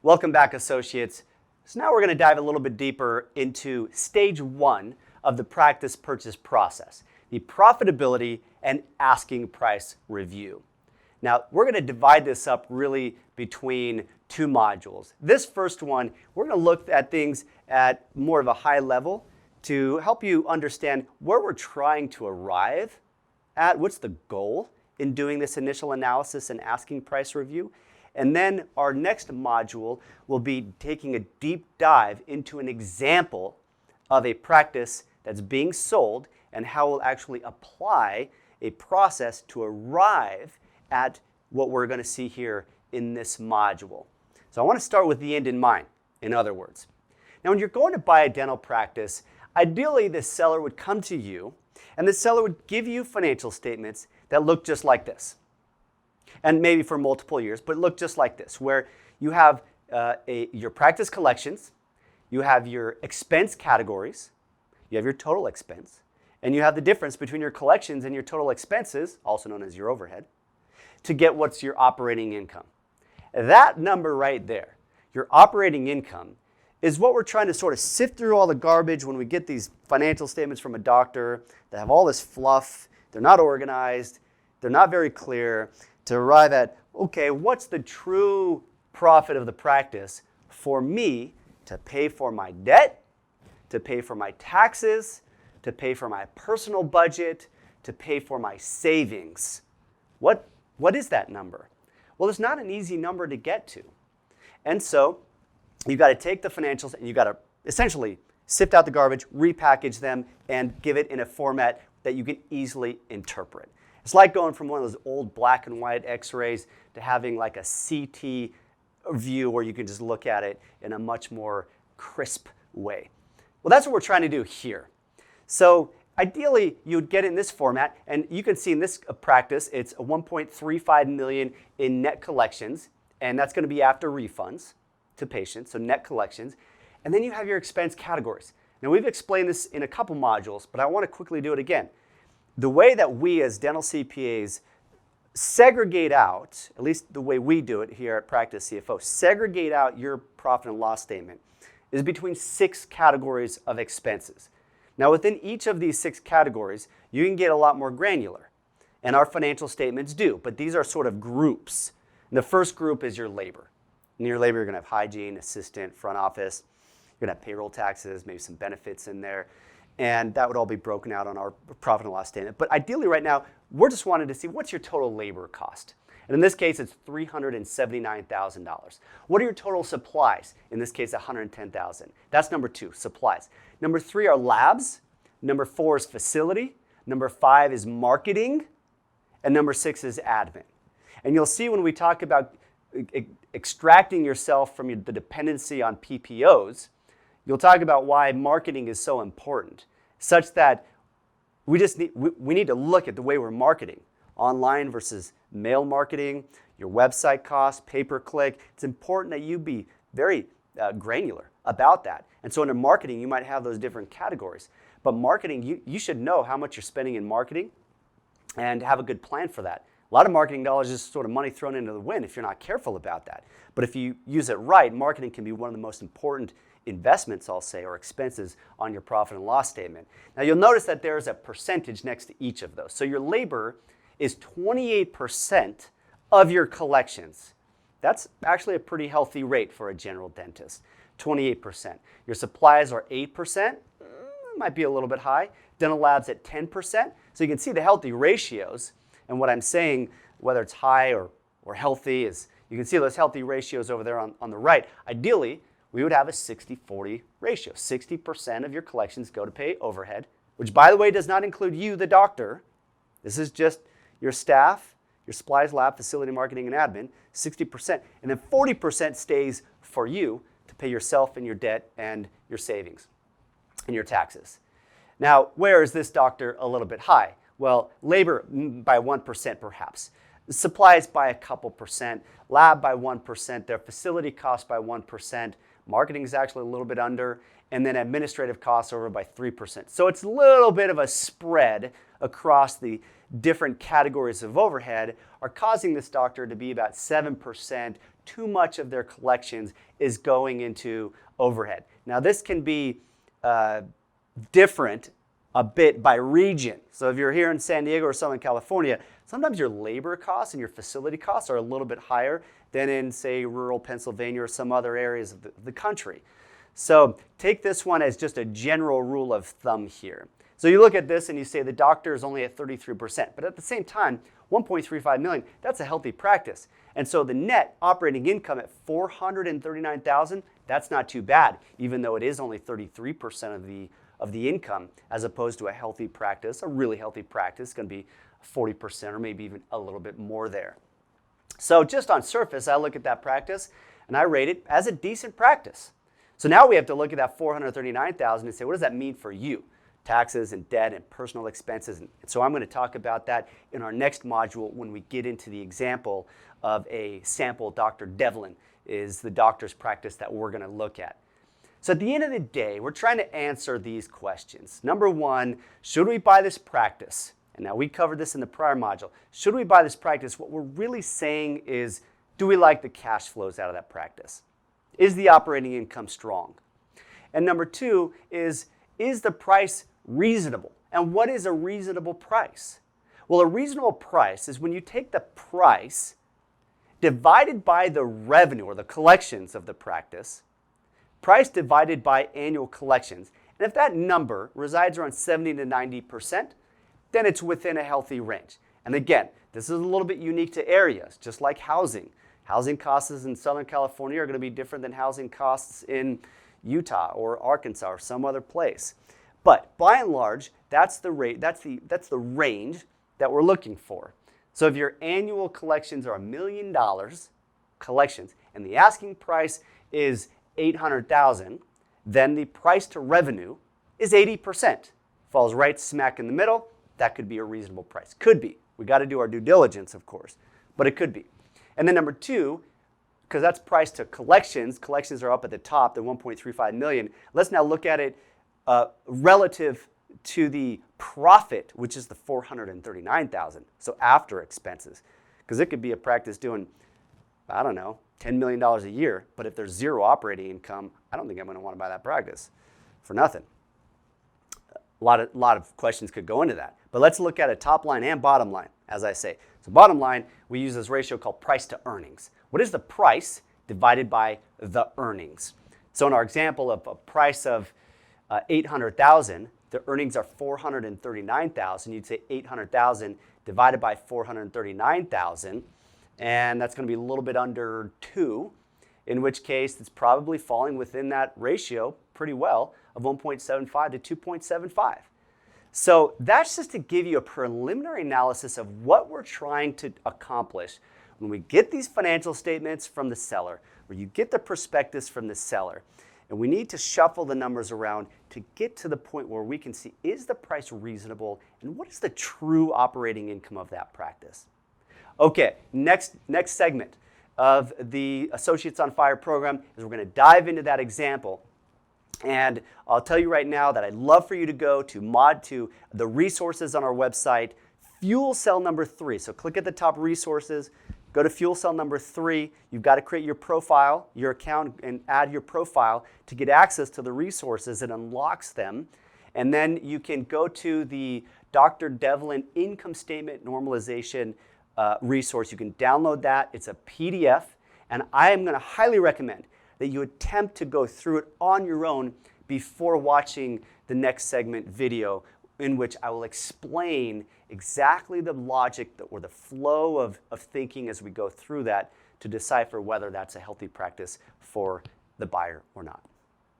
Welcome back, associates. So now we're going to dive a little bit deeper into stage one of the practice purchase process, the profitability and asking price review. Now, we're going to divide this up really between two modules. This first one, we're going to look at things at more of a high level to help you understand where we're trying to arrive at, what's the goal in doing this initial analysis and asking price review. And then our next module will be taking a deep dive into an example of a practice that's being sold and how we'll actually apply a process to arrive at what we're going to see here in this module. So I want to start with the end in mind, in other words. Now, when you're going to buy a dental practice, ideally the seller would come to you and the seller would give you financial statements that look just like this. And maybe for multiple years, but look just like this, where you have your practice collections, you have your expense categories, you have your total expense, and you have the difference between your collections and your total expenses, also known as your overhead, to get what's your operating income. That number right there, your operating income, is what we're trying to sort of sift through all the garbage when we get these financial statements from a doctor that have all this fluff, they're not organized, they're not very clear, to arrive at, okay, what's the true profit of the practice for me to pay for my debt, to pay for my taxes, to pay for my personal budget, to pay for my savings? What is that number? Well, it's not an easy number to get to. And so you've got to take the financials and you've got to essentially sift out the garbage, repackage them, and give it in a format that you can easily interpret. It's like going from one of those old black and white x-rays to having like a CT view where you can just look at it in a much more crisp way. Well, that's what we're trying to do here. So ideally, you'd get in this format, and you can see in this practice, it's $1.35 million in net collections, and that's going to be after refunds to patients, so net collections. And then you have your expense categories. Now, we've explained this in a couple modules, but I want to quickly do it again. The way that we as dental CPAs segregate out, at least the way we do it here at Practice CFO, segregate out your profit and loss statement is between 6 categories of expenses. Now, within each of these 6 categories, you can get a lot more granular, and our financial statements do, but these are sort of groups. And the first group is your labor. In your labor, you're going to have hygiene, assistant, front office. You're going to have payroll taxes, maybe some benefits in there. And that would all be broken out on our profit and loss statement. But ideally right now, we're just wanting to see what's your total labor cost. And in this case, it's $379,000. What are your total supplies? In this case, $110,000. That's number 2, supplies. Number 3 are labs. Number 4 is facility. Number 5 is marketing. And number 6 is admin. And you'll see when we talk about extracting yourself from the dependency on PPOs, you'll talk about why marketing is so important, such that we need to look at the way we're marketing, online versus mail marketing, your website costs, pay-per-click. It's important that you be very granular about that. And so under marketing, you might have those different categories. But marketing, you should know how much you're spending in marketing and have a good plan for that. A lot of marketing dollars is sort of money thrown into the wind if you're not careful about that. But if you use it right, marketing can be one of the most important investments, I'll say, or expenses on your profit and loss statement. Now, you'll notice that there's a percentage next to each of those. So your labor is 28% of your collections. That's actually a pretty healthy rate for a general dentist, 28%. Your supplies are 8%, might be a little bit high. Dental labs at 10%. So you can see the healthy ratios. And what I'm saying, whether it's high or healthy, is you can see those healthy ratios over there on the right. Ideally, we would have a 60-40 ratio. 60% of your collections go to pay overhead, which, by the way, does not include you, the doctor. This is just your staff, your supplies, lab, facility, marketing, and admin, 60%. And then 40% stays for you to pay yourself and your debt and your savings and your taxes. Now, where is this doctor a little bit high? Well, labor by 1% perhaps. Supplies by a couple percent, lab by 1%, their facility cost by 1%, marketing is actually a little bit under, and then administrative costs over by 3%. So it's a little bit of a spread across the different categories of overhead are causing this doctor to be about 7% too much of their collections is going into overhead. Now this can be different a bit by region. So if you're here in San Diego or Southern California, sometimes your labor costs and your facility costs are a little bit higher than in, say, rural Pennsylvania or some other areas of the country. So take this one as just a general rule of thumb here. So you look at this and you say the doctor is only at 33%, but at the same time, 1.35 million, that's a healthy practice. And so the net operating income at 439,000, that's not too bad, even though it is only 33% of the income, as opposed to a healthy practice. A really healthy practice can be 40% or maybe even a little bit more there. So just on surface, I look at that practice and I rate it as a decent practice. So now we have to look at that 439,000 and say, what does that mean for you? Taxes and debt and personal expenses. And so I'm going to talk about that in our next module when we get into the example of a sample. Dr. Devlin is the doctor's practice that we're going to look at. So at the end of the day, we're trying to answer these questions. Number one, should we buy this practice? And now we covered this in the prior module. Should we buy this practice? What we're really saying is, do we like the cash flows out of that practice? Is the operating income strong? And number two is the price reasonable? And what is a reasonable price? Well, a reasonable price is when you take the price divided by the revenue or the collections of the practice, price divided by annual collections. And if that number resides around 70 to 90%, then it's within a healthy range. And again, this is a little bit unique to areas, just like housing. Housing costs in Southern California are going to be different than housing costs in Utah or Arkansas or some other place. But by and large, that's the rate, that's the range that we're looking for. So if your annual collections are $1 million collections and the asking price is $800,000, then the price to revenue is 80%. Falls right smack in the middle. That could be a reasonable price. Could be. We got to do our due diligence, of course, but it could be. And then number two, because that's price to collections. Collections are up at the top, the 1.35 million. Let's now look at it relative to the profit, which is the 439,000. So after expenses, because it could be a practice doing, I don't know, $10 million a year. But if there's zero operating income, I don't think I'm going to want to buy that practice for nothing. A lot of questions could go into that. But let's look at a top line and bottom line, as I say. So bottom line, we use this ratio called price to earnings. What is the price divided by the earnings? So in our example of a price of 800,000, the earnings are 439,000. You'd say 800,000 divided by 439,000, and that's going to be a little bit under 2, in which case it's probably falling within that ratio pretty well of 1.75 to 2.75. So that's just to give you a preliminary analysis of what we're trying to accomplish when we get these financial statements from the seller, or you get the prospectus from the seller. And we need to shuffle the numbers around to get to the point where we can see, is the price reasonable and what is the true operating income of that practice? Okay, next segment of the Associates on Fire program is we're going to dive into that example. And I'll tell you right now that I'd love for you to go to the resources on our website, fuel cell number 3. So click at the top resources. Go to fuel cell number 3. You've got to create your profile, your account, and add your profile to get access to the resources. It unlocks them. And then you can go to the Dr. Devlin Income Statement Normalization resource. You can download that. It's a PDF. And I am going to highly recommend that you attempt to go through it on your own before watching the next segment video, in which I will explain exactly the logic or the flow of thinking as we go through that to decipher whether that's a healthy practice for the buyer or not.